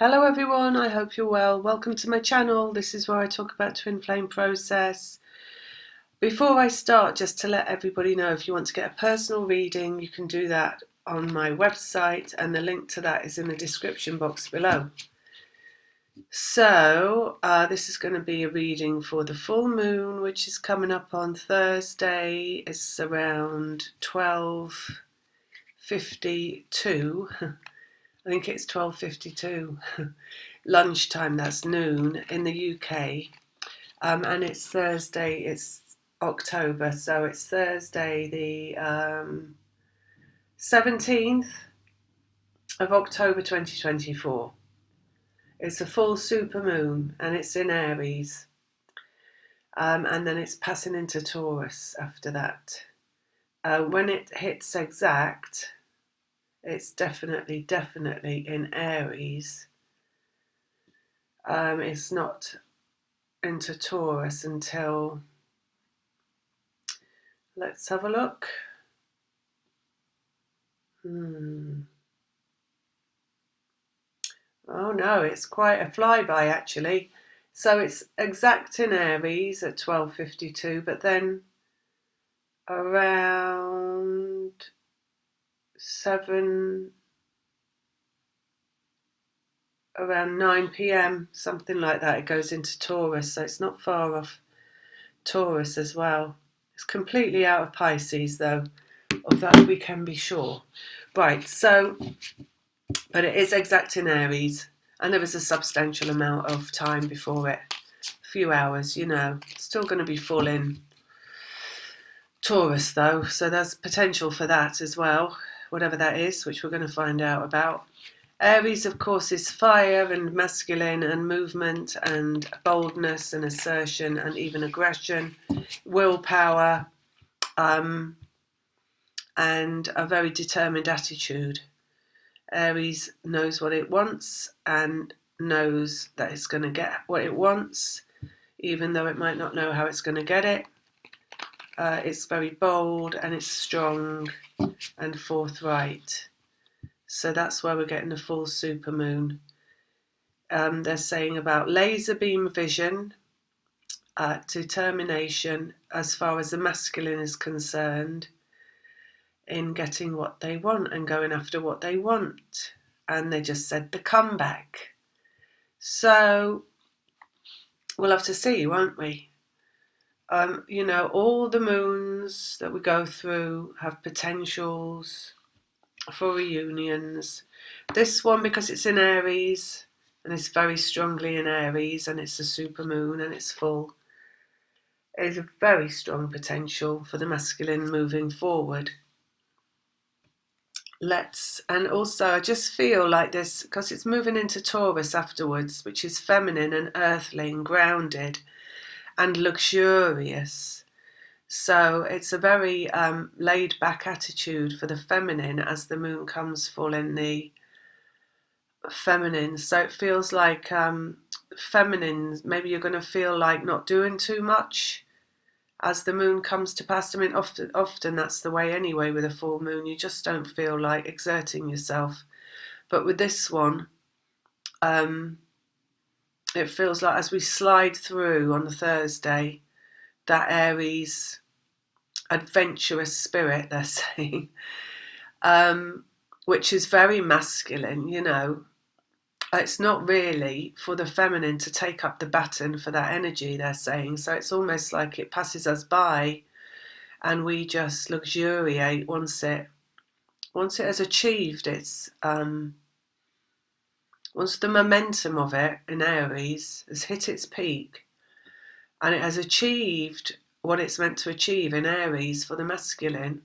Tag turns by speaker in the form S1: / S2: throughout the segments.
S1: Hello everyone, I hope you're well. Welcome to my channel. This is where I talk about twin flame process. Before I start, just to let everybody know, if you want to get a personal reading, you can do that on my website, and the link to that is in the description box below. So this is going to be a reading for the full moon, which is coming up on Thursday. It's around 12:52. I think it's 12:52. Lunchtime, that's noon in the UK, and it's Thursday, it's October, so it's Thursday the 17th of October 2024. It's a full super moon and it's in Aries, and then it's passing into Taurus after that. When it hits exact, it's definitely in Aries. It's not into Taurus until, let's have a look. Oh no, it's quite a flyby actually. So it's exact in Aries at 12:52, but then around 7, around 9 p.m, something like that, it goes into Taurus. So it's not far off Taurus as well. It's completely out of Pisces though, of that we can be sure. Right, so, but it is exact in Aries, and there is a substantial amount of time before it. A few hours, still going to be full in Taurus though, so there's potential for that as well, whatever that is, which we're going to find out about. Aries, of course, is fire and masculine and movement and boldness and assertion and even aggression, willpower, and a very determined attitude. Aries knows what it wants and knows that it's going to get what it wants, even though it might not know how it's going to get it. It's very bold and it's strong and forthright. So that's where we're getting the full supermoon. They're saying about laser beam vision, determination as far as the masculine is concerned, in getting what they want and going after what they want. And they just said the comeback. So we'll have to see, won't we? All the moons that we go through have potentials for reunions. This one, because it's in Aries and it's very strongly in Aries and it's a super moon and it's full, is a very strong potential for the masculine moving forward. And also I just feel like this, because it's moving into Taurus afterwards, which is feminine and earthly and grounded and luxurious. So it's a very laid back attitude for the feminine as the moon comes full in the feminine. So it feels like feminine, maybe you're going to feel like not doing too much as the moon comes to pass. I mean, often that's the way anyway with a full moon. You just don't feel like exerting yourself. But with this one, it feels like as we slide through on the Thursday, that Aries adventurous spirit, they're saying, which is very masculine, It's not really for the feminine to take up the baton for that energy, they're saying. So it's almost like it passes us by and we just luxuriate once it has achieved its, once the momentum of it in Aries has hit its peak and it has achieved what it's meant to achieve in Aries for the masculine,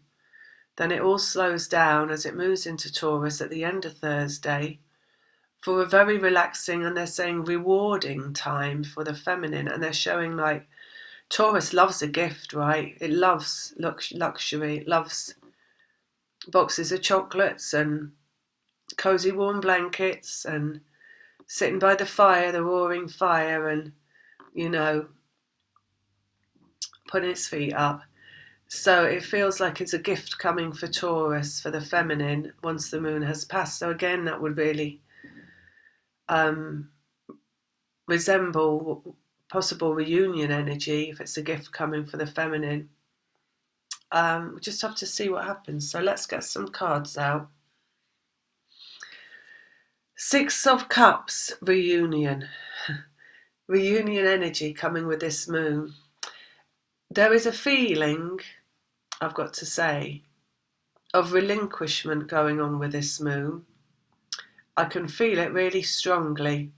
S1: then it all slows down as it moves into Taurus at the end of Thursday for a very relaxing, and they're saying rewarding time for the feminine. And they're showing like Taurus loves a gift, right? It loves luxury, it loves boxes of chocolates and cozy warm blankets and sitting by the fire, the roaring fire, and putting its feet up. So it feels like it's a gift coming for Taurus, for the feminine, once the moon has passed. So again, that would really resemble possible reunion energy, if it's a gift coming for the feminine. We just have to see what happens. So let's get some cards out. Six of Cups, reunion. Reunion energy coming with this moon. There is a feeling, I've got to say, of relinquishment going on with this moon. I can feel it really strongly.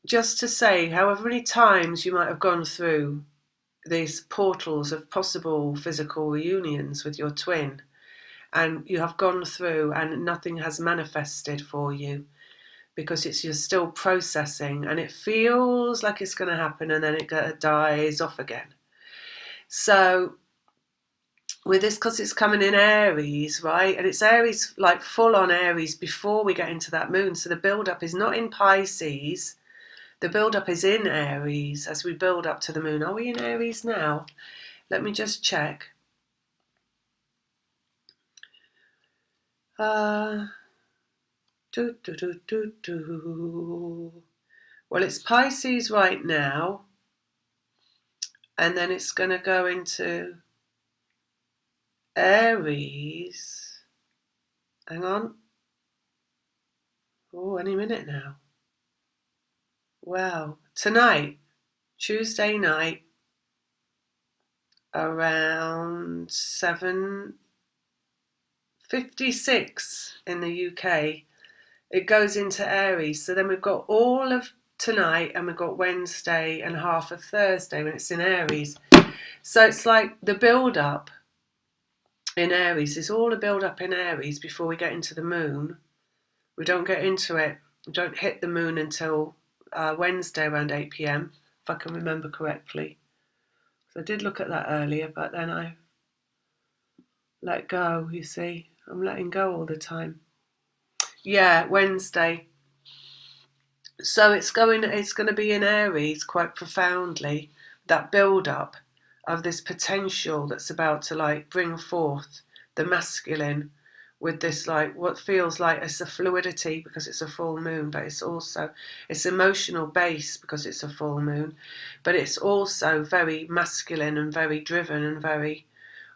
S1: Just to say, however many times you might have gone through these portals of possible physical reunions with your twin, and you have gone through and nothing has manifested for you because you're still processing, and it feels like it's going to happen and then it dies off again. So with this, because it's coming in Aries, right, and it's Aries, like full on Aries before we get into that moon, so the build-up is not in Pisces, the build-up is in Aries as we build up to the moon. Are we in Aries now? Let me just check. Well, it's Pisces right now, and then it's going to go into Aries. Hang on. Oh, any minute now. Wow. Tonight, Tuesday night, around 7:56 in the UK, it goes into Aries. So then we've got all of tonight and we've got Wednesday and half of Thursday when it's in Aries. So it's like the build-up in Aries is all a build-up in Aries before we get into the moon. We don't get into it, we don't hit the moon until Wednesday around 8 p.m, if I can remember correctly. So I did look at that earlier, but then I let go, you see. I'm letting go all the time. Yeah, Wednesday. So it's going to be in Aries quite profoundly, that build-up of this potential that's about to like bring forth the masculine with this like what feels like it's a fluidity because it's a full moon, but it's emotional base because it's a full moon, but it's also very masculine and very driven and very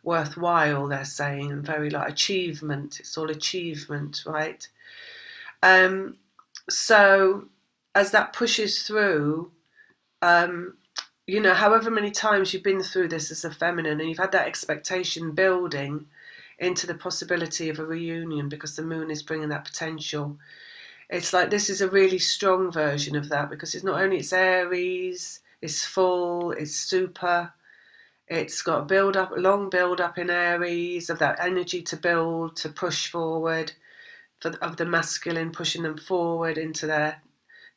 S1: worthwhile, they're saying, and very like achievement. It's all achievement, right? So as that pushes through, however many times you've been through this as a feminine and you've had that expectation building into the possibility of a reunion because the moon is bringing that potential. It's like this is a really strong version of that because it's not only it's Aries, it's full, it's super, it's got a long build up in Aries of that energy to build, to push forward, of the masculine pushing them forward into their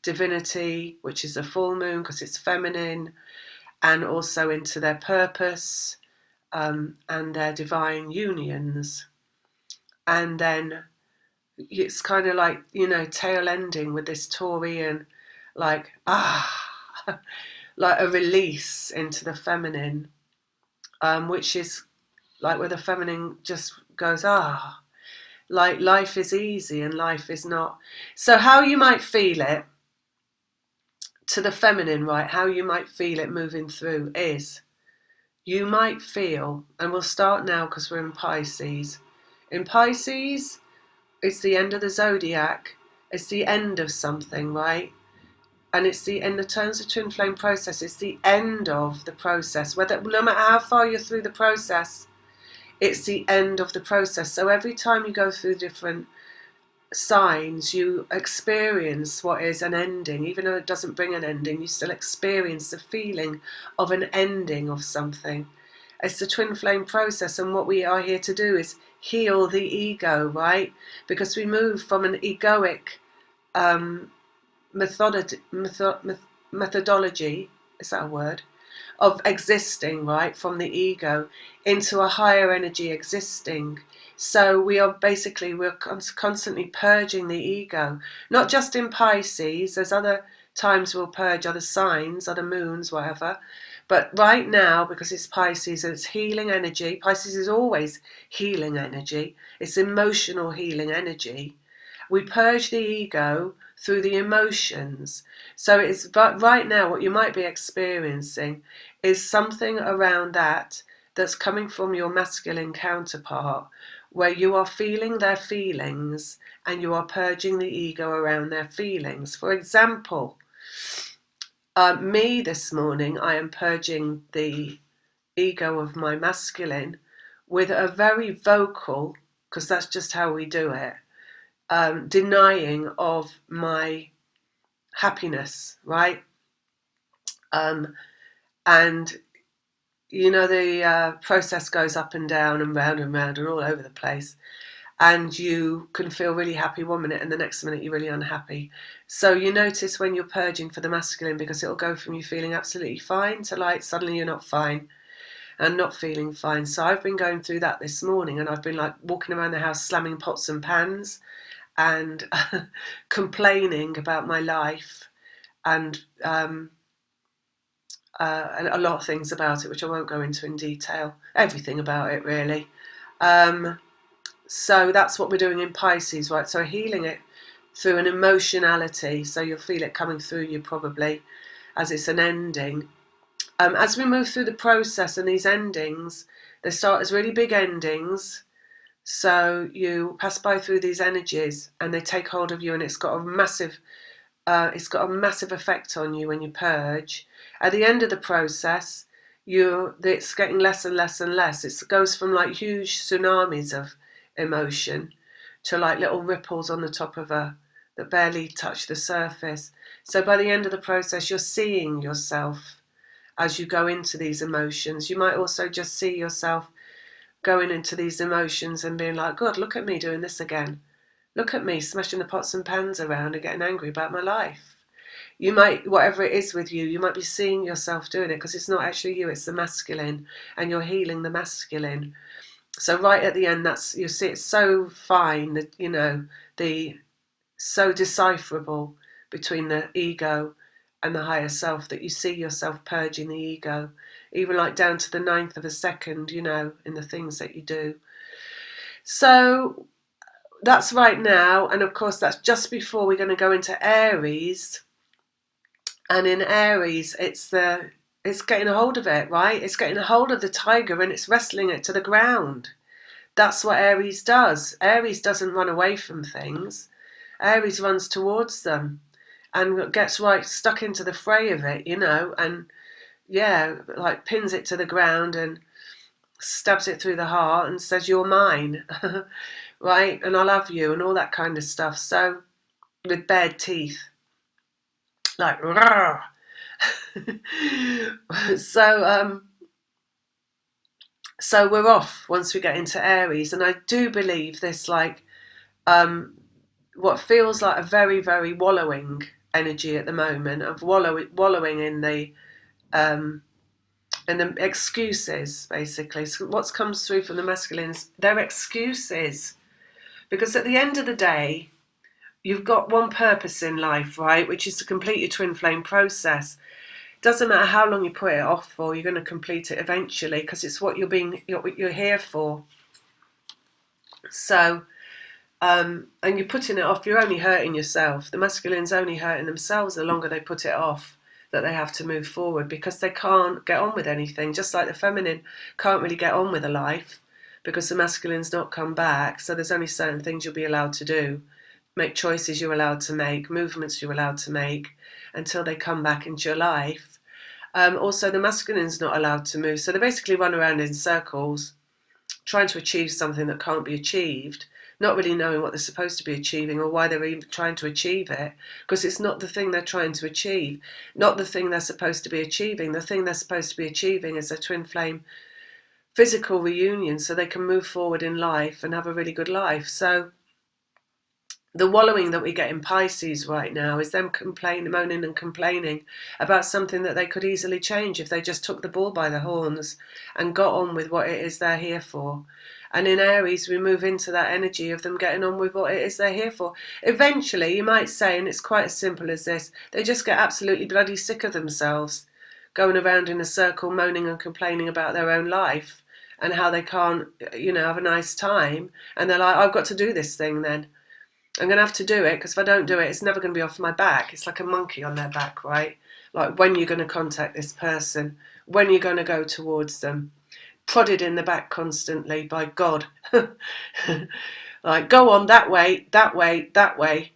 S1: divinity, which is a full moon because it's feminine, and also into their purpose and their divine unions. And then it's kind of like, tail ending with this Taurian, like, like a release into the feminine, which is like where the feminine just goes, like life is easy and life is not. So how you might feel it to the feminine, right, how you might feel it moving through is you might feel, and we'll start now because we're in Pisces. In Pisces, it's the end of the zodiac, it's the end of something, right? And it's in the terms of twin flame process, it's the end of the process. No matter how far you're through the process, it's the end of the process. So every time you go through different signs, you experience what is an ending. Even though it doesn't bring an ending, you still experience the feeling of an ending of something. It's the twin flame process, and what we are here to do is heal the ego, right? Because we move from an egoic methodology, is that a word, of existing, right, from the ego into a higher energy existing. So we're constantly purging the ego, not just in Pisces. There's other times we'll purge other signs, other moons, whatever. But right now, because it's Pisces and it's healing energy, Pisces is always healing energy. It's emotional healing energy. We purge the ego through the emotions. So it's right now what you might be experiencing is something around that that's coming from your masculine counterpart, where you are feeling their feelings and you are purging the ego around their feelings. For example, me this morning, I am purging the ego of my masculine with a very vocal, because that's just how we do it, denying of my happiness, right? And you know, the process goes up and down and round and round and all over the place. And you can feel really happy one minute and the next minute you're really unhappy. So you notice when you're purging for the masculine, because it'll go from you feeling absolutely fine to like suddenly you're not fine and not feeling fine. So I've been going through that this morning, and I've been like walking around the house slamming pots and pans and complaining about my life and a lot of things about it, which I won't go into in detail. Everything about it, really. So that's what we're doing in Pisces, right? So healing it through an emotionality. So you'll feel it coming through you probably as it's an ending. As we move through the process and these endings, they start as really big endings. So you pass by through these energies and they take hold of you, and it's got a massive effect on you when you purge. At the end of the process, it's getting less and less and less. It goes from like huge tsunamis of emotion to like little ripples on the top of that barely touch the surface. So by the end of the process, you're seeing yourself as you go into these emotions. You might also just see yourself going into these emotions and being like, God, look at me doing this again. Look at me smashing the pots and pans around and getting angry about my life. You might, whatever it is with you, you might be seeing yourself doing it because it's not actually you, it's the masculine, and you're healing the masculine. So right at the end, you see it's so fine that, you know, so decipherable between the ego and the higher self that you see yourself purging the ego, even like down to the 9th of a second, you know, in the things that you do. So that's right now, and of course that's just before we're going to go into Aries. And in Aries, it's getting a hold of it, right? It's getting a hold of the tiger and it's wrestling it to the ground. That's what Aries does. Aries doesn't run away from things. Aries runs towards them and gets right stuck into the fray of it, you know, and yeah, like pins it to the ground and stabs it through the heart and says, you're mine, right? And I love you and all that kind of stuff. So, with bared teeth, like, so we're off once we get into Aries. And I do believe this, like, what feels like a very, very wallowing energy at the moment of wallowing in the excuses, basically. So what comes through from the masculines, they're excuses. Because at the end of the day, you've got one purpose in life, right, which is to complete your twin flame process. Doesn't matter how long you put it off for, you're going to complete it eventually because it's what you're here for. So, and you're putting it off, you're only hurting yourself. The masculine's only hurting themselves the longer they put it off, that they have to move forward because they can't get on with anything. Just like the feminine can't really get on with a life because the masculine's not come back. So there's only certain things you'll be allowed to do. Make choices you're allowed to make, movements you're allowed to make until they come back into your life. Also, the masculine's not allowed to move. So they basically run around in circles trying to achieve something that can't be achieved, not really knowing what they're supposed to be achieving or why they're even trying to achieve it, because it's not the thing they're trying to achieve, not the thing they're supposed to be achieving. The thing they're supposed to be achieving is a twin flame physical reunion so they can move forward in life and have a really good life. So the wallowing that we get in Pisces right now is them moaning and complaining about something that they could easily change if they just took the bull by the horns and got on with what it is they're here for. And in Aries, we move into that energy of them getting on with what it is they're here for. Eventually, you might say, and it's quite as simple as this, they just get absolutely bloody sick of themselves, going around in a circle, moaning and complaining about their own life and how they can't, you know, have a nice time. And they're like, I've got to do this thing then. I'm going to have to do it, because if I don't do it, it's never going to be off my back. It's like a monkey on their back, right? Like, when you're going to contact this person, when you're going to go towards them, prodded in the back constantly by God. Like, go on, that way, that way, that way.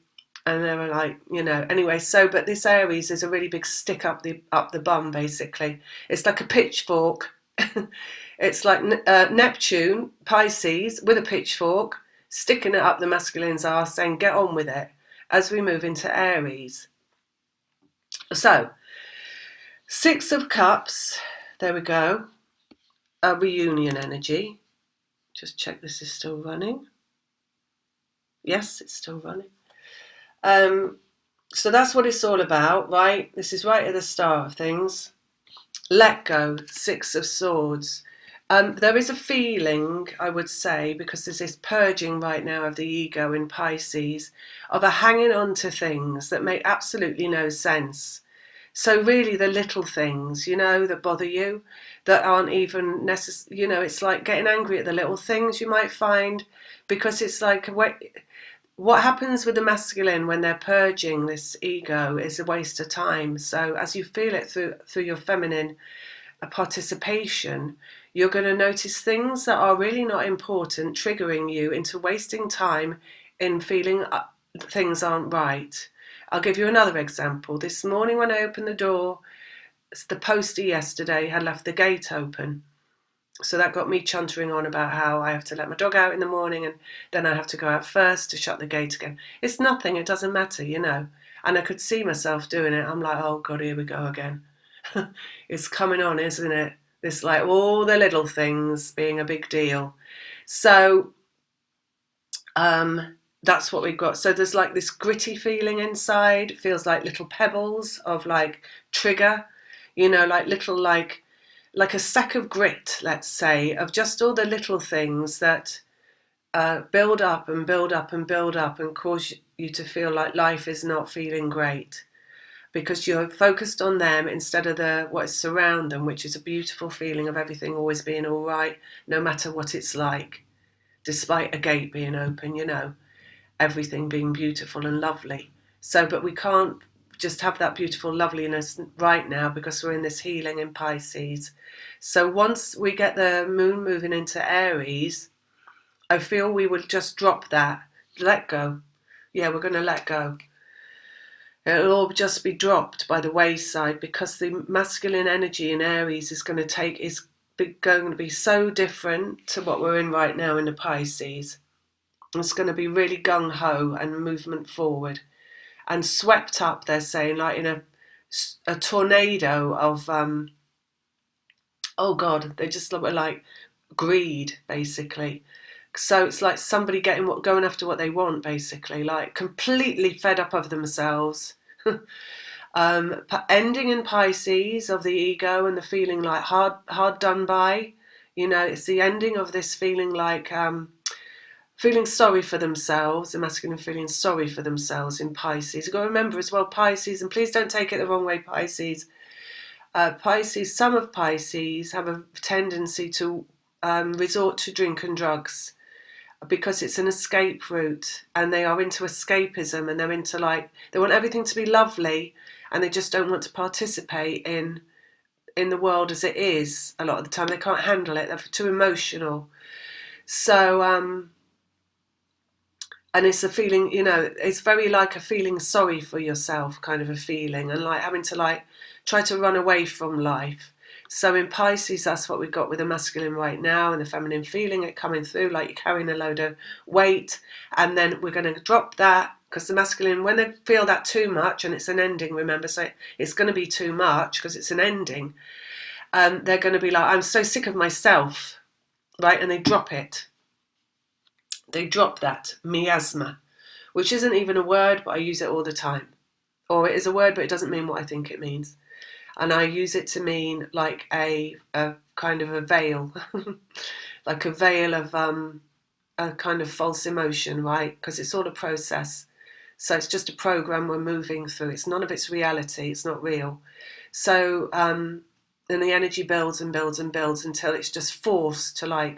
S1: And they were like, anyway, but this Aries is a really big stick up the bum, basically. It's like a pitchfork. It's like Neptune, Pisces, with a pitchfork, sticking it up the masculine's arse, saying, get on with it, as we move into Aries. So, Six of Cups, there we go, a reunion energy. Just check this is still running. Yes, it's still running. So that's what it's all about, right? This is right at the start of things. Let go, Six of Swords. There is a feeling, I would say, because there's this purging right now of the ego in Pisces, of a hanging on to things that make absolutely no sense. So really the little things, that bother you, that aren't even necessary, it's like getting angry at the little things you might find, because it's like what happens with the masculine when they're purging this ego is a waste of time. So as you feel it through your feminine participation, you're going to notice things that are really not important, triggering you into wasting time in feeling things aren't right. I'll give you another example. This morning when I opened the door, the postie yesterday had left the gate open. So that got me chuntering on about how I have to let my dog out in the morning, and then I have to go out first to shut the gate again. It's nothing, it doesn't matter, And I could see myself doing it. I'm like, oh God, here we go again. It's coming on, isn't it? This, like, all the little things being a big deal. So that's what we've got. So there's like this gritty feeling inside. It feels like little pebbles of like trigger, like little like a sack of grit, let's say, of just all the little things that build up and build up and build up and cause you to feel like life is not feeling great, because you're focused on them instead of what is around them, which is a beautiful feeling of everything always being all right, no matter what it's like, despite a gate being open, everything being beautiful and lovely. So, but we can't just have that beautiful loveliness right now, because we're in this healing in Pisces. So once we get the moon moving into Aries, I feel we would just drop that, let go. Yeah, we're going to let go. It'll all just be dropped by the wayside, because the masculine energy in Aries is going to be so different to what we're in right now in the Pisces. It's going to be really gung-ho and movement forward, and swept up, they're saying, like in a tornado of oh God, they just look like greed, basically. So it's like somebody going after what they want, basically, like completely fed up of themselves. Ending in Pisces of the ego and the feeling like hard done by. It's the ending of this feeling like feeling sorry for themselves, the masculine feeling sorry for themselves in Pisces. You've got to remember as well, Pisces, and please don't take it the wrong way, Pisces. Some of Pisces have a tendency to resort to drink and drugs, because it's an escape route, and they are into escapism, and they're into they want everything to be lovely, and they just don't want to participate in the world as it is. A lot of the time they can't handle it, they're too emotional. So and it's a feeling, it's very like a feeling sorry for yourself kind of a feeling, and like having to try to run away from life. So in Pisces, that's what we've got with the masculine right now, and the feminine feeling it coming through, like you're carrying a load of weight, and then we're going to drop that, because the masculine, when they feel that too much, and it's an ending, remember, so it's going to be too much because it's an ending, they're going to be like, I'm so sick of myself, right? And they drop it. They drop that miasma, which isn't even a word, but I use it all the time. Or it is a word, but it doesn't mean what I think it means. And I use it to mean like a kind of a veil, like a veil of a kind of false emotion, right? Because it's all a process. So it's just a program we're moving through. It's none of it's reality. It's not real. So then the energy builds and builds and builds until it's just forced to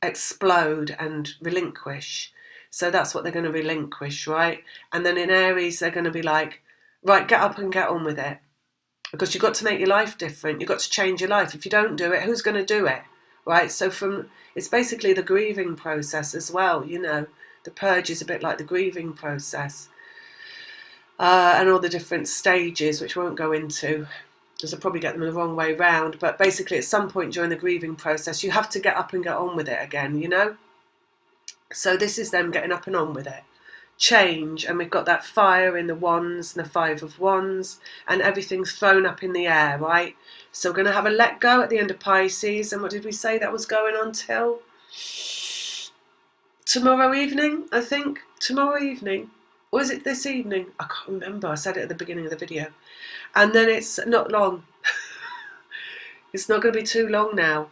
S1: explode and relinquish. So that's what they're going to relinquish, right? And then in Aries, they're going to be like, right, get up and get on with it. Because you've got to make your life different. You've got to change your life. If you don't do it, who's going to do it, right? So it's basically the grieving process as well, you know. The purge is a bit like the grieving process. And all the different stages, which we won't go into, because I'll probably get them the wrong way round. But basically, at some point during the grieving process, you have to get up and get on with it again, you know. So this is them getting up and on with it. Change, and we've got that fire in the wands and the 5 of wands, and everything's thrown up in the air, right? So we're going to have a let go at the end of Pisces. And what did we say that was going on till? Tomorrow evening, I think. Tomorrow evening. Or is it this evening? I can't remember. I said it at the beginning of the video. And then it's not long. It's not going to be too long now.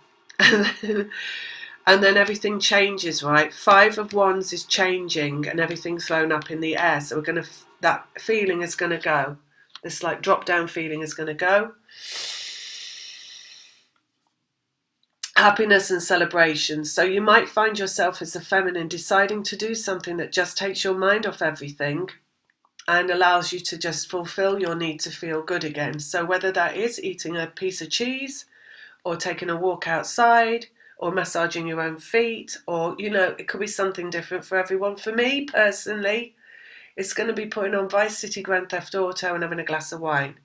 S1: And then everything changes, right? 5 of wands is changing and everything's thrown up in the air. So that feeling is going to go. This like drop down feeling is going to go. Happiness and celebration. So you might find yourself as a feminine deciding to do something that just takes your mind off everything and allows you to just fulfill your need to feel good again. So whether that is eating a piece of cheese or taking a walk outside or massaging your own feet, or, you know, it could be something different for everyone. For me, personally, it's going to be putting on Vice City Grand Theft Auto and having a glass of wine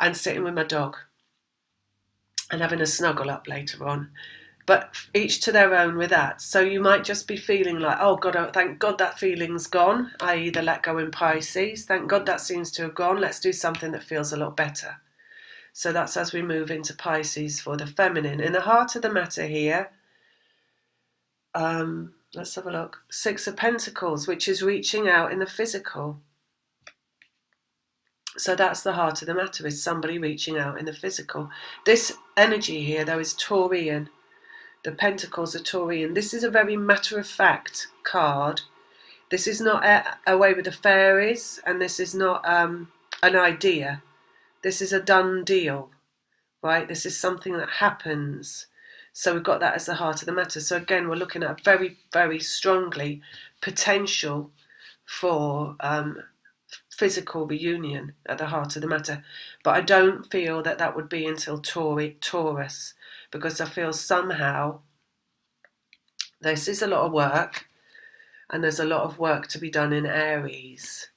S1: and sitting with my dog and having a snuggle up later on. But each to their own with that. So you might just be feeling like, oh God, thank God that feeling's gone, i.e. the let go in Pisces. Thank God that seems to have gone. Let's do something that feels a lot better. So that's as we move into Pisces for the feminine. In the heart of the matter here, let's have a look. 6 of Pentacles, which is reaching out in the physical. So that's the heart of the matter, is somebody reaching out in the physical. This energy here, though, is Taurian. The Pentacles are Taurian. This is a very matter-of-fact card. This is not a way with the fairies, and this is not an idea. This is a done deal, right? This is something that happens. So we've got that as the heart of the matter. So again, we're looking at a very, very strongly potential for physical reunion at the heart of the matter. But I don't feel that that would be until Taurus, because I feel somehow this is a lot of work, and there's a lot of work to be done in Aries.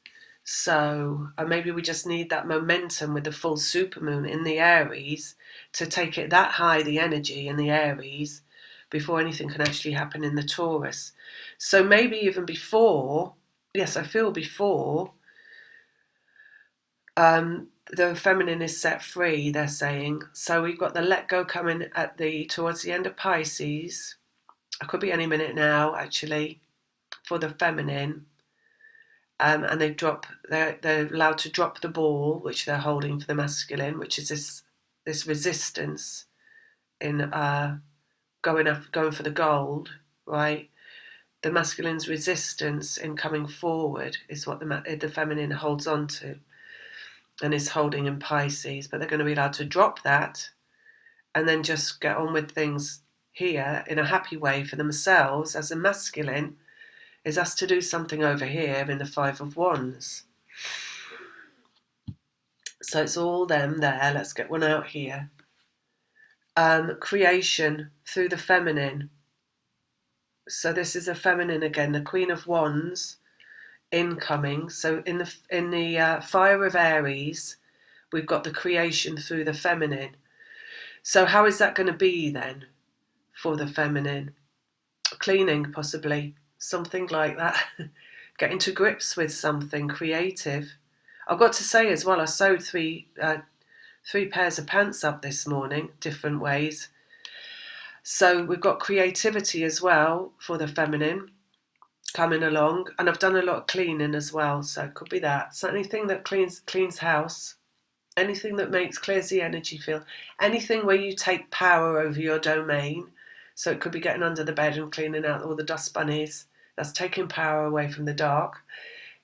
S1: So maybe we just need that momentum with the full supermoon in the Aries to take it that high, the energy in the Aries, before anything can actually happen in the Taurus. So maybe even before, yes, I feel before the feminine is set free, they're saying. So we've got the let go coming towards the end of Pisces. It could be any minute now, actually, for the feminine. And they're allowed to drop the ball, which they're holding for the masculine, which is this resistance in going for the gold, right? The masculine's resistance in coming forward is what the feminine holds on to and is holding in Pisces. But they're going to be allowed to drop that and then just get on with things here in a happy way for themselves as a masculine. Is asked to do something over here in the 5 of Wands. So it's all them there. Let's get one out here. Creation through the feminine. So this is a feminine again, the Queen of Wands incoming. So in the fire of Aries, we've got the creation through the feminine. So how is that going to be then for the feminine? Cleaning, possibly. Something like that. Getting to grips with something creative. I've got to say as well, I sewed three pairs of pants up this morning, different ways. So we've got creativity as well for the feminine coming along, and I've done a lot of cleaning as well, so it could be that. So anything that cleans house, anything that clears the energy field, anything where you take power over your domain. So it could be getting under the bed and cleaning out all the dust bunnies. That's taking power away from the dark.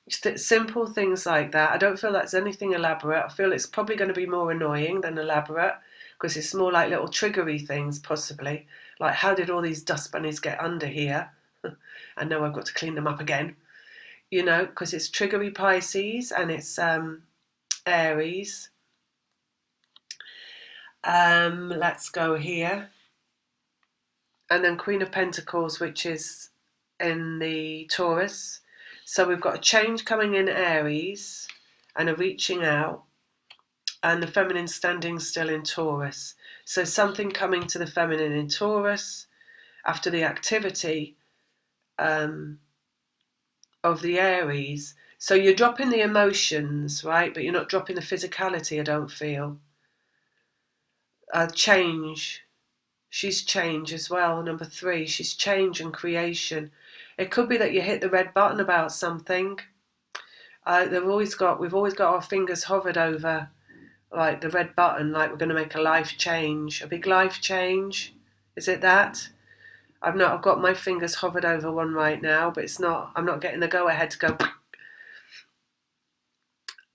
S1: Simple things like that. I don't feel that's anything elaborate. I feel it's probably going to be more annoying than elaborate, because it's more like little triggery things, possibly. Like, how did all these dust bunnies get under here? and now I've got to clean them up again, you know, because it's triggery Pisces and it's Aries. Let's go here. And then Queen of Pentacles, which is in the Taurus. So we've got a change coming in Aries and a reaching out, and the feminine standing still in Taurus. So something coming to the feminine in Taurus after the activity of the Aries. So you're dropping the emotions, right? But you're not dropping the physicality, I don't feel. Change. She's change as well. Number 3, she's change and creation. It could be that you hit the red button about something. We've always got our fingers hovered over like the red button, like we're going to make a life change, a big life change. Is it that? I've got my fingers hovered over one right now, but I'm not getting the go ahead to go.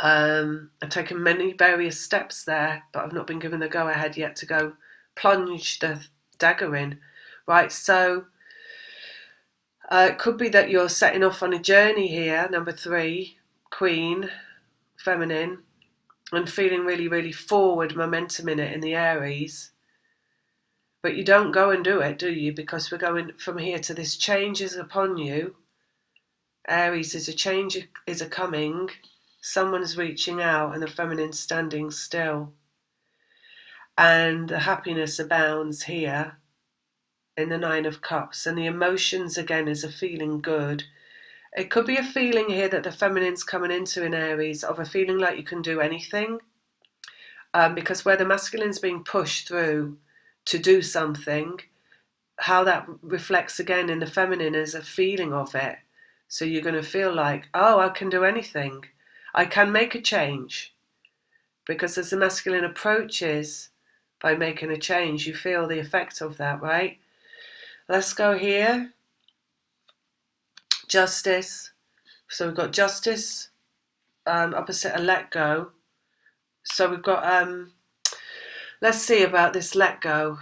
S1: I've taken many various steps there, but I've not been given the go ahead yet to go plunge the dagger in. Right, so it could be that you're setting off on a journey here, number 3, Queen, feminine, and feeling really, really forward momentum in it in the Aries. But you don't go and do it, do you? Because we're going from here to this change is upon you. Aries is a change is a coming. Someone's reaching out and the feminine standing still. And the happiness abounds here in the 9 of Cups. And the emotions again is a feeling good. It could be a feeling here that the feminine's coming into in Aries of a feeling like you can do anything. Because where the masculine's being pushed through to do something, how that reflects again in the feminine is a feeling of it. So you're going to feel like, oh, I can do anything. I can make a change. Because as the masculine approaches by making a change, you feel the effect of that, right? Let's go here. Justice. So we've got justice, opposite a let go. So we've got, let's see about this let go.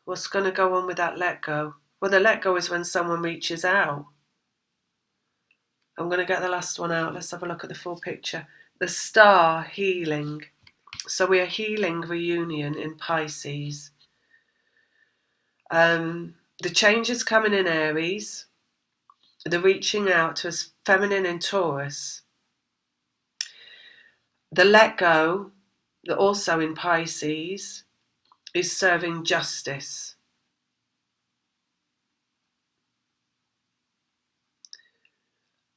S1: What's going to go on with that let go? Well, the let go is when someone reaches out. I'm going to get the last one out. Let's have a look at the full picture. The star, healing. So we are healing reunion in Pisces. The change is coming in Aries. The reaching out to us feminine in Taurus. The let go, also in Pisces, is serving justice.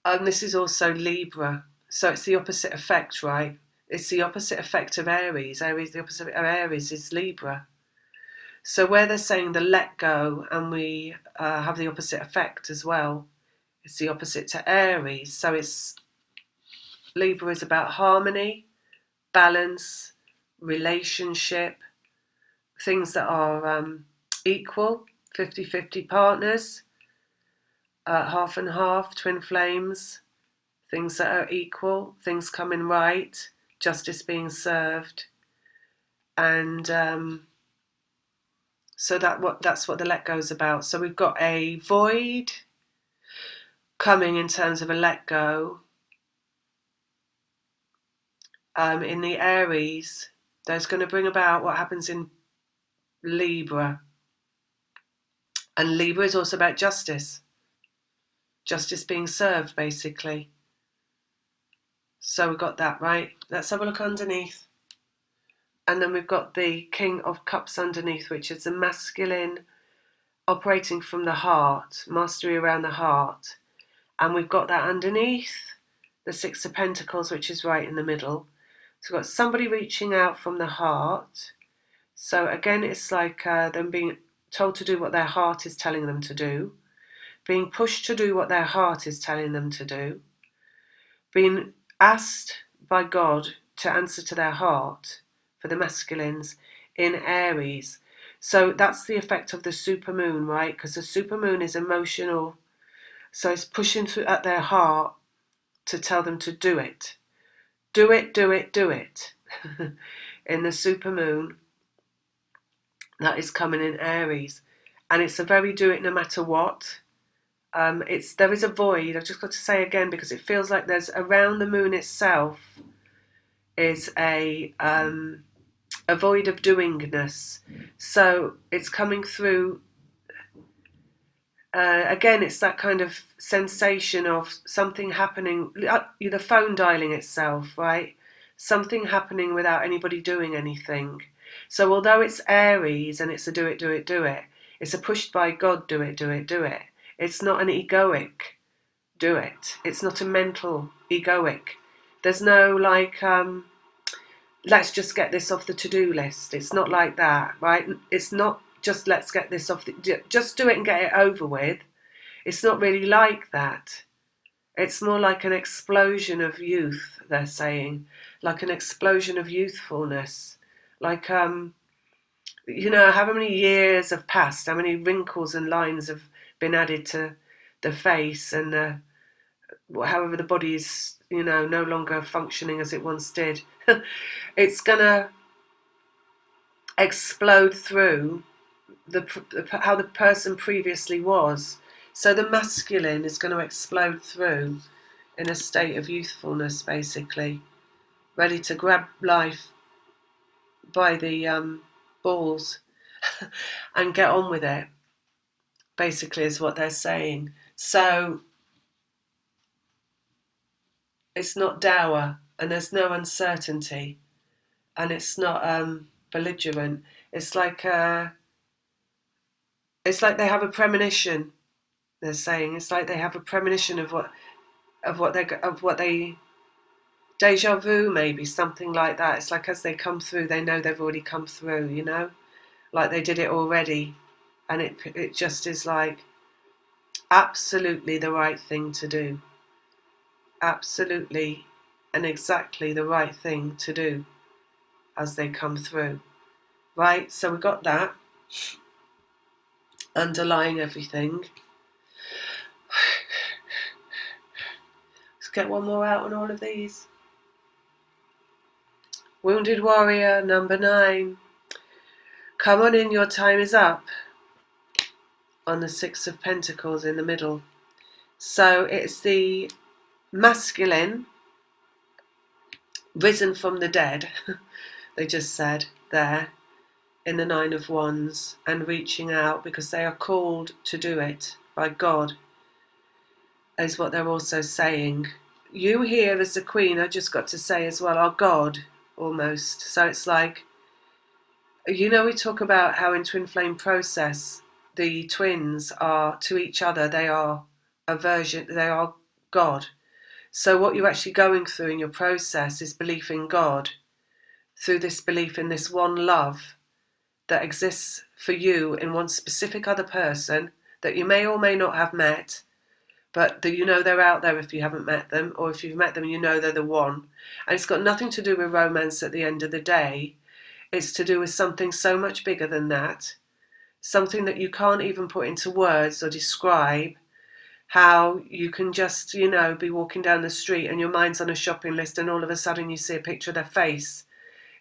S1: And this is also Libra. So it's the opposite effect, right? It's the opposite effect of Aries. The opposite of Aries is Libra. So where they're saying the let go and we have the opposite effect as well, it's the opposite to Aries. So it's Libra is about harmony, balance, relationship, things that are equal, 50-50 partners, half and half, twin flames, things that are equal, things coming right, justice being served. And so that's what the let go is about. So we've got a void coming in terms of a let go. In the Aries, that's going to bring about what happens in Libra. And Libra is also about justice. Justice being served, basically. So we've got that, right? Let's have a look underneath. And then we've got the King of Cups underneath, which is the masculine operating from the heart, mastery around the heart. And we've got that underneath, the 6 of Pentacles, which is right in the middle. So we've got somebody reaching out from the heart. So again, it's like them being told to do what their heart is telling them to do, being pushed to do what their heart is telling them to do, being asked by God to answer to their heart for the masculines in Aries. So that's the effect of the supermoon, right? Because the supermoon is emotional. So it's pushing through at their heart to tell them to do it. Do it, do it, do it. In the supermoon, that is coming in Aries. And it's a very do it no matter what. There is a void. I've just got to say again, because it feels like there's around the moon itself is a void of doingness. So it's coming through. Again, it's that kind of sensation of something happening, the phone dialing itself, right? Something happening without anybody doing anything. So although it's Aries and it's a do it, do it, do it, it's a pushed by God, do it, do it, do it. It's not an egoic do it. It's not a mental egoic. There's no like, let's just get this off the to-do list. It's not like that, right? It's not just let's get this off, just do it and get it over with. It's not really like that. It's more like an explosion of youth, they're saying, like an explosion of youthfulness. Like, how many years have passed, how many wrinkles and lines have been added to the face, and however the body is, no longer functioning as it once did. It's going to explode through how the person previously was. So the masculine is going to explode through in a state of youthfulness, basically, ready to grab life by the balls and get on with it, basically, is what they're saying. So it's not dour, and there's no uncertainty, and it's not belligerent. It's like they have a premonition. They're saying it's like they have a premonition of what they deja vu, maybe something like that. It's like as they come through, they know they've already come through. Like they did it already, and it just is like absolutely the right thing to do. Absolutely and exactly the right thing to do as they come through. Right, so we got that underlying everything. Let's get one more out on all of these. Wounded Warrior, number 9. Come on in, your time is up. On the 6 of Pentacles in the middle. So it's the masculine risen from the dead, they just said there, in the 9 of Wands, and reaching out because they are called to do it by God, is what they're also saying. You here as the Queen, I just got to say as well, are God, almost. So it's like, we talk about how in Twin Flame Process, the twins are to each other, they are a version, they are God. So what you're actually going through in your process is belief in God, through this belief in this one love that exists for you in one specific other person that you may or may not have met, but that they're out there if you haven't met them, or if you've met them, they're the one. And it's got nothing to do with romance at the end of the day. It's to do with something so much bigger than that, something that you can't even put into words or describe. How you can just, be walking down the street and your mind's on a shopping list, and all of a sudden you see a picture of their face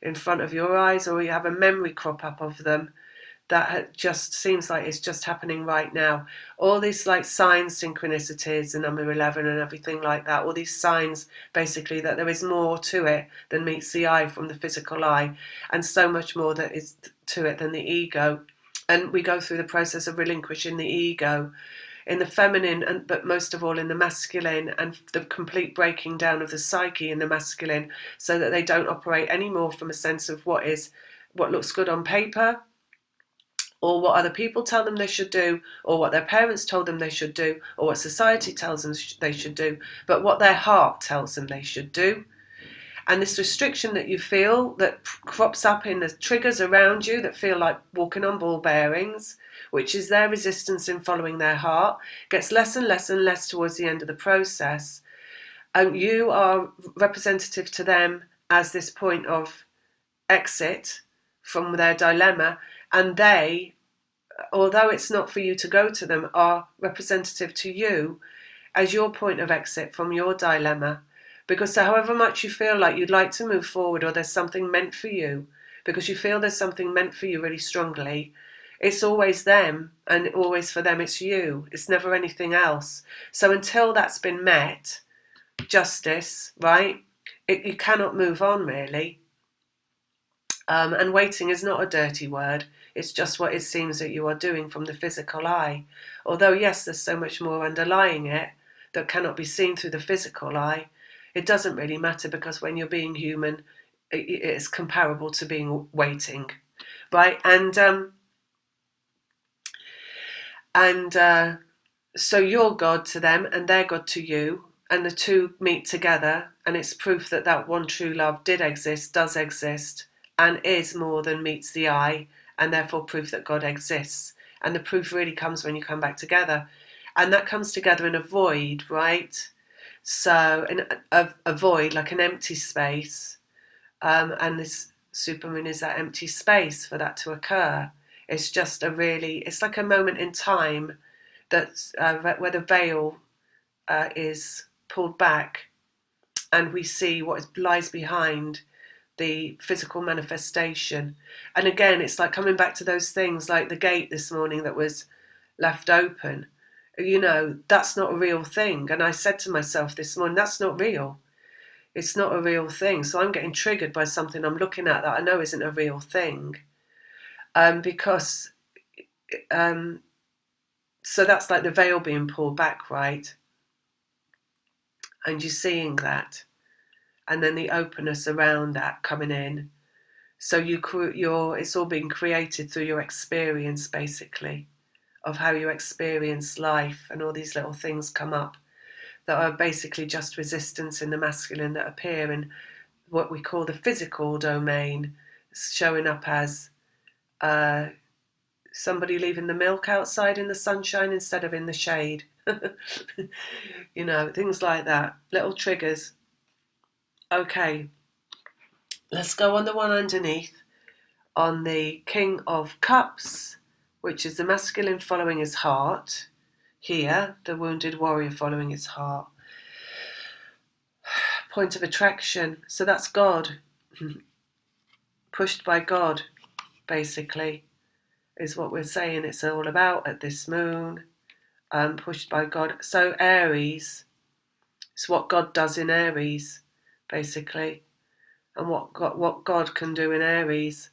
S1: in front of your eyes, or you have a memory crop up of them that just seems like it's just happening right now. All these like signs, synchronicities, and number 11 and everything like that, all these signs basically that there is more to it than meets the eye from the physical eye, and so much more that is to it than the ego. And we go through the process of relinquishing the ego in the feminine, but most of all in the masculine, and the complete breaking down of the psyche in the masculine, so that they don't operate anymore from a sense of what looks good on paper, or what other people tell them they should do, or what their parents told them they should do, or what society tells them they should do, but what their heart tells them they should do. And this restriction that you feel that crops up in the triggers around you that feel like walking on ball bearings, which is their resistance in following their heart, gets less and less and less towards the end of the process. And you are representative to them as this point of exit from their dilemma, and they, although it's not for you to go to them, are representative to you as your point of exit from your dilemma. Because however much you feel like you'd like to move forward, or there's something meant for you, because you feel there's something meant for you really strongly, It's always them, and always for them it's you. It's never anything else. So until that's been met, justice, right? You cannot move on, really. And waiting is not a dirty word. It's just what it seems that you are doing from the physical eye. Although, yes, there's so much more underlying it that cannot be seen through the physical eye. It doesn't really matter, because when you're being human, it's comparable to being waiting, right? And so you're God to them and they're God to you, and the two meet together, and it's proof that that one true love did exist, does exist, and is more than meets the eye, and therefore proof that God exists. And the proof really comes when you come back together, and that comes together in a void, right? So in a void, like an empty space, and this supermoon is that empty space for that to occur. It's just it's like a moment in time that's where the veil is pulled back, and we see what lies behind the physical manifestation. And again, it's like coming back to those things like the gate this morning that was left open. That's not a real thing. And I said to myself this morning, that's not real. It's not a real thing. So I'm getting triggered by something I'm looking at that I know isn't a real thing. Because so that's like the veil being pulled back, right? And you're seeing that, and then the openness around that coming in. So it's all being created through your experience, basically, of how you experience life, and all these little things come up that are basically just resistance in the masculine that appear in what we call the physical domain, showing up as somebody leaving the milk outside in the sunshine instead of in the shade. Things like that, little triggers. Okay, let's go on the one underneath, on the King of Cups, which is the masculine following his heart. Here, the wounded warrior following his heart. Point of attraction, so that's God. Pushed by God, basically, is what we're saying it's all about at this moon. Pushed by God. So Aries, it's what God does in Aries, basically, and what God can do in Aries,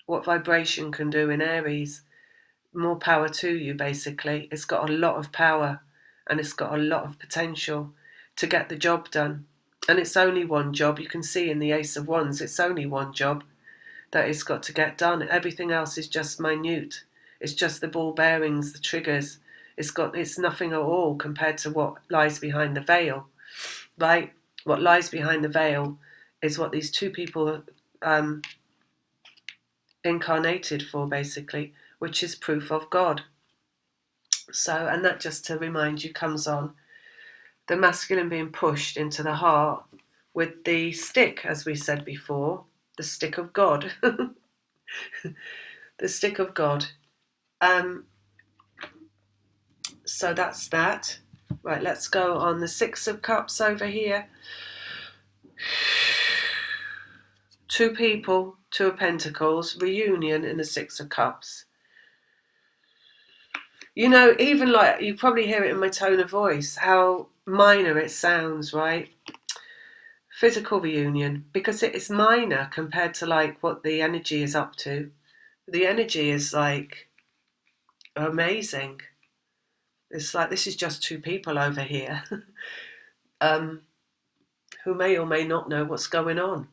S1: what vibration can do in Aries. More power to you, basically. It's got a lot of power, and it's got a lot of potential to get the job done. And it's only one job. You can see in the Ace of Wands, it's only one job that it's got to get done. Everything else is just minute. It's just the ball bearings, the triggers. It's nothing at all compared to what lies behind the veil, right? What lies behind the veil is what these two people incarnated for, basically, which is proof of God. So, and that, just to remind you, comes on the masculine being pushed into the heart with the stick, as we said before, the stick of God. The stick of God. So that's that. Right, let's go on the Six of Cups over here. Two people, Two of Pentacles, reunion in the Six of Cups. Even like, you probably hear it in my tone of voice, how minor it sounds, right? Physical reunion, because it is minor compared to like what the energy is up to. The energy is like amazing. It's like, this is just two people over here who may or may not know what's going on.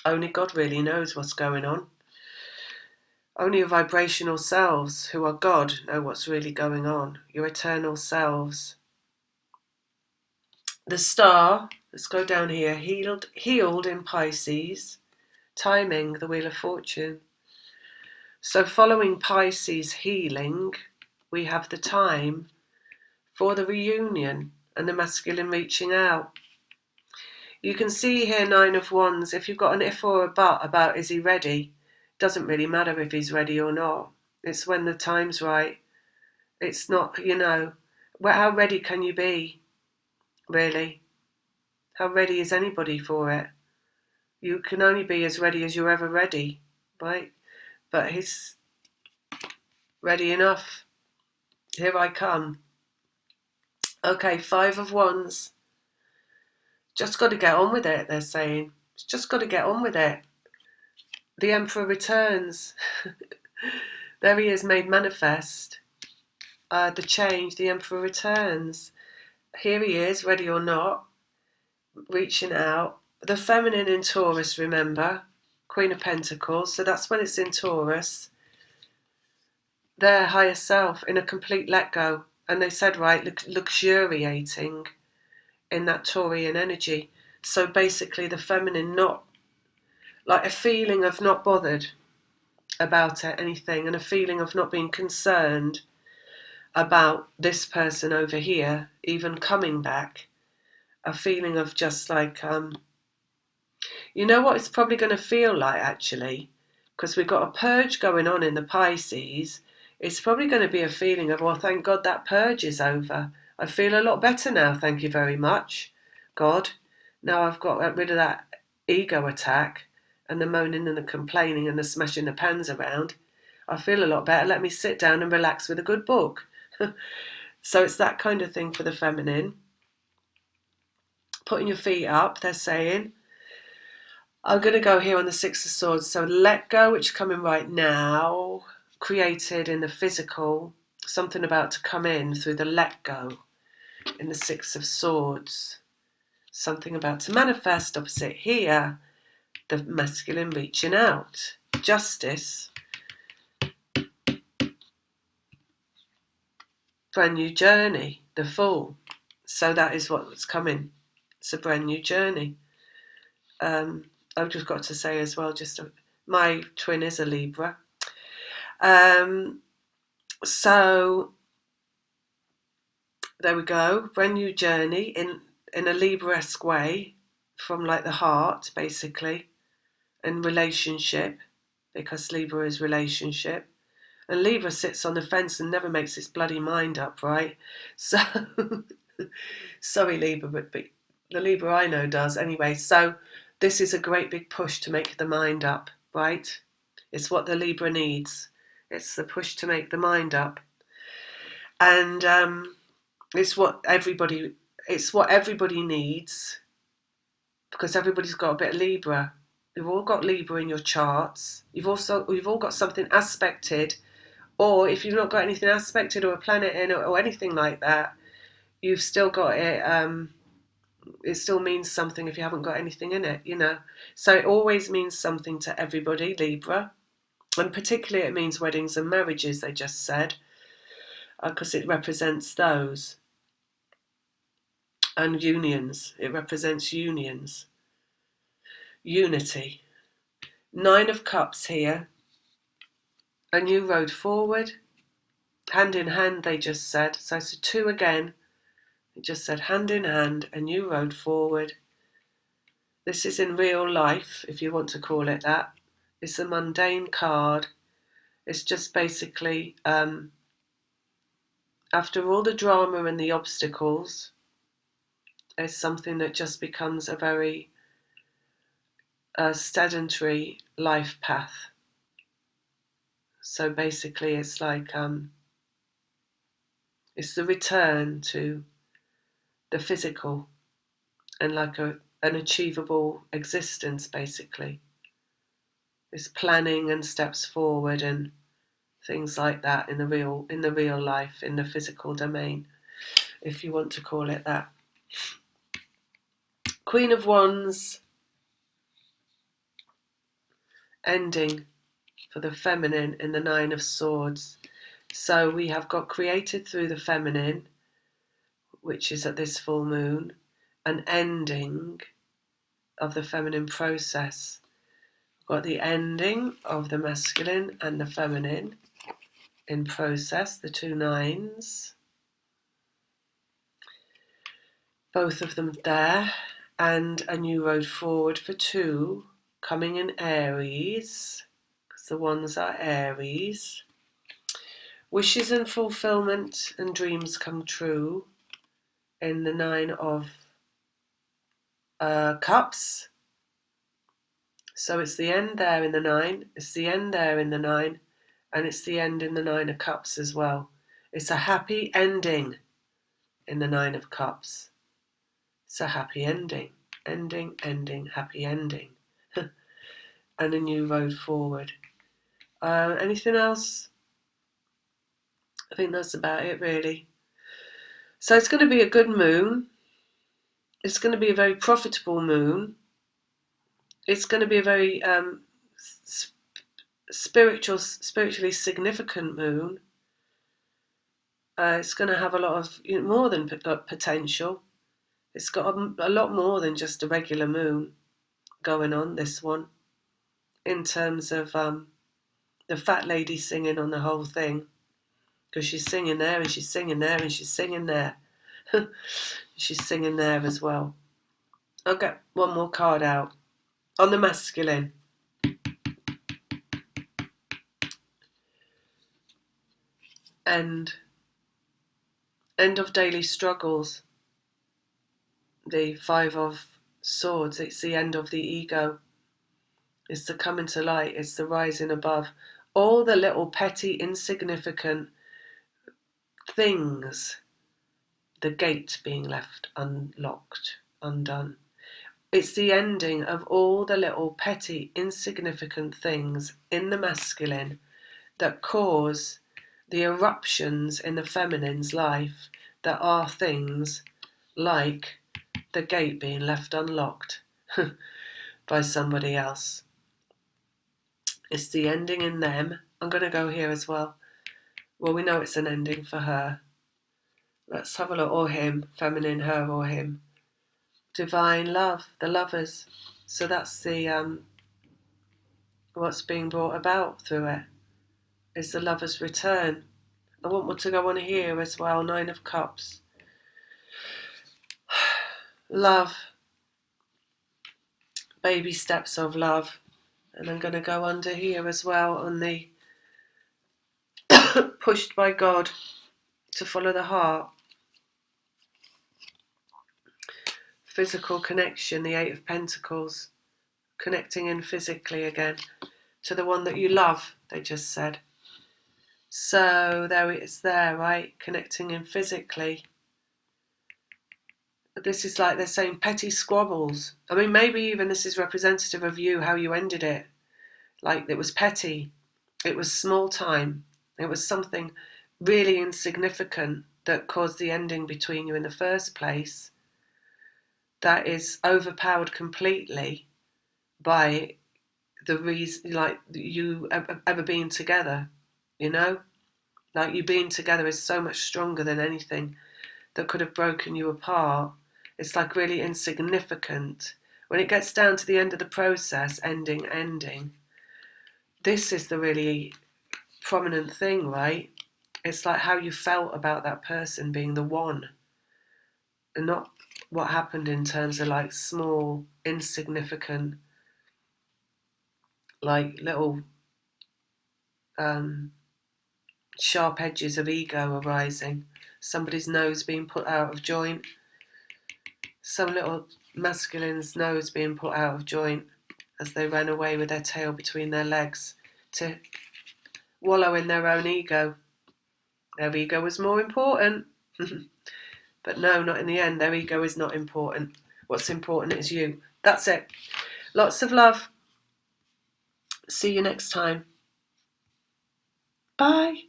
S1: Only God really knows what's going on. Only your vibrational selves, who are God, know what's really going on. Your eternal selves. The star, let's go down here, healed in Pisces, timing the Wheel of Fortune. So following Pisces healing, we have the time for the reunion and the masculine reaching out. You can see here 9 of Wands. If you've got an if or a but about is he ready, doesn't really matter if he's ready or not. It's when the time's right. It's not, how ready can you be, really? How ready is anybody for it? You can only be as ready as you're ever ready, right? But Ready enough? Here I come. Okay, 5 of Wands. Just got to get on with it, they're saying. Just got to get on with it. The Emperor returns. There he is, made manifest. The change, the Emperor returns. Here he is, ready or not, reaching out. The feminine in Taurus, remember, Queen of Pentacles, so that's when it's in Taurus. Their higher self in a complete let go. And they said, right, luxuriating in that Taurian energy. So basically the feminine, not like a feeling of not bothered about anything, and a feeling of not being concerned about this person over here even coming back. A feeling of just like, you know what it's probably going to feel like, actually, because we've got a purge going on in the Pisces. It's probably going to be a feeling of, well, thank God that purge is over. I feel a lot better now, thank you very much, God. Now I've got rid of that ego attack and the moaning and the complaining and the smashing the pans around. I feel a lot better. Let me sit down and relax with a good book. So it's that kind of thing for the feminine. Putting your feet up, they're saying. I'm going to go here on the Six of Swords. So let go, which is coming right now, created in the physical, something about to come in through the let go in the Six of Swords. Something about to manifest opposite here, the masculine reaching out. Justice. Brand new journey, the Fool. So that is what's coming. It's a brand new journey. I've just got to say as well, my twin is a Libra. So there we go. Brand new journey in a Libra-esque way, from like the heart, basically, and relationship, because Libra is relationship. And Libra sits on the fence and never makes its bloody mind up, right? So, sorry Libra, but the Libra I know does anyway. So this is a great big push to make the mind up, right? It's what the Libra needs. It's the push to make the mind up. And it's what everybody needs, because everybody's got a bit of Libra. You've all got Libra in your charts. You've all got something aspected, or if you've not got anything aspected or a planet in it or anything like that, you've still got it. It still means something if you haven't got anything in it, you know. So it always means something to everybody, Libra. And particularly it means weddings and marriages, they just said, because it represents those. And unions. It represents unions. Unity. 9 of Cups here. A new road forward. Hand in hand, they just said. So it's a 2 again. It just said hand in hand, a new road forward. This is in real life, if you want to call it that. It's a mundane card. It's just basically, after all the drama and the obstacles, it's something that just becomes a very sedentary life path. So basically it's like, it's the return to the physical and like an achievable existence, basically. It's planning and steps forward and things like that in the real life, in the physical domain, if you want to call it that. Queen of Wands, ending for the feminine in the 9 of Swords. So we have got created through the feminine, which is at this full moon, an ending of the feminine process. We've got the ending of the masculine and the feminine in process, the 2 9s. Both of them there, and a new road forward for 2 coming in Aries, because the ones are Aries. Wishes and fulfillment and dreams come true in the 9 of Cups. So it's the end there in the 9, it's the end there in the 9, And it's the end in the Nine of Cups as well. It's a happy ending in the Nine of Cups. It's a happy ending. Ending, happy ending. And a new road forward. Anything else? I think that's about it, really. So it's going to be a good moon. It's going to be a very profitable moon. It's going to be a very spiritually significant moon. It's going to have a lot of more than potential. It's got a lot more than just a regular moon going on, this one, in terms of the fat lady singing on the whole thing, because she's singing there and she's singing there and she's singing there. She's singing there as well. I'll get one more card out on the masculine. End of daily struggles. The Five of Swords. It's the end of the ego. It's the coming to light. It's the rising above all the little petty, insignificant things. The gate being left unlocked, undone. It's the ending of all the little petty, insignificant things in the masculine that cause the eruptions in the feminine's life that are things like the gate being left unlocked by somebody else. It's the ending in them. I'm going to go here as well. Well, we know it's an ending for her. Let's have a look. Or him. Feminine, her or him. Divine love, the lovers. So that's the what's being brought about through it. Is the lover's return. I want what to go on here as well. Nine of Cups. Love. Baby steps of love. And I'm going to go under here as well on the pushed by God to follow the heart. Physical connection, the Eight of Pentacles. Connecting in physically again to the one that you love, they just said. So there it is there, right? Connecting in physically. But this is like they're saying petty squabbles. I mean, maybe even this is representative of you, how you ended it. Like it was petty. It was small time. It was something really insignificant that caused the ending between you in the first place. That is overpowered completely by the reason, like you ever being together, you know? Like you being together is so much stronger than anything that could have broken you apart. It's like really insignificant. When it gets down to the end of the process, ending, this is the really prominent thing, right? It's like how you felt about that person being the one, and not what happened in terms of like small, insignificant, like little sharp edges of ego arising. Somebody's nose being put out of joint. Some little masculine's nose being put out of joint as they ran away with their tail between their legs to wallow in their own ego. Their ego was more important. But no, not in the end. Their ego is not important. What's important is you. That's it. Lots of love. See you next time. Bye.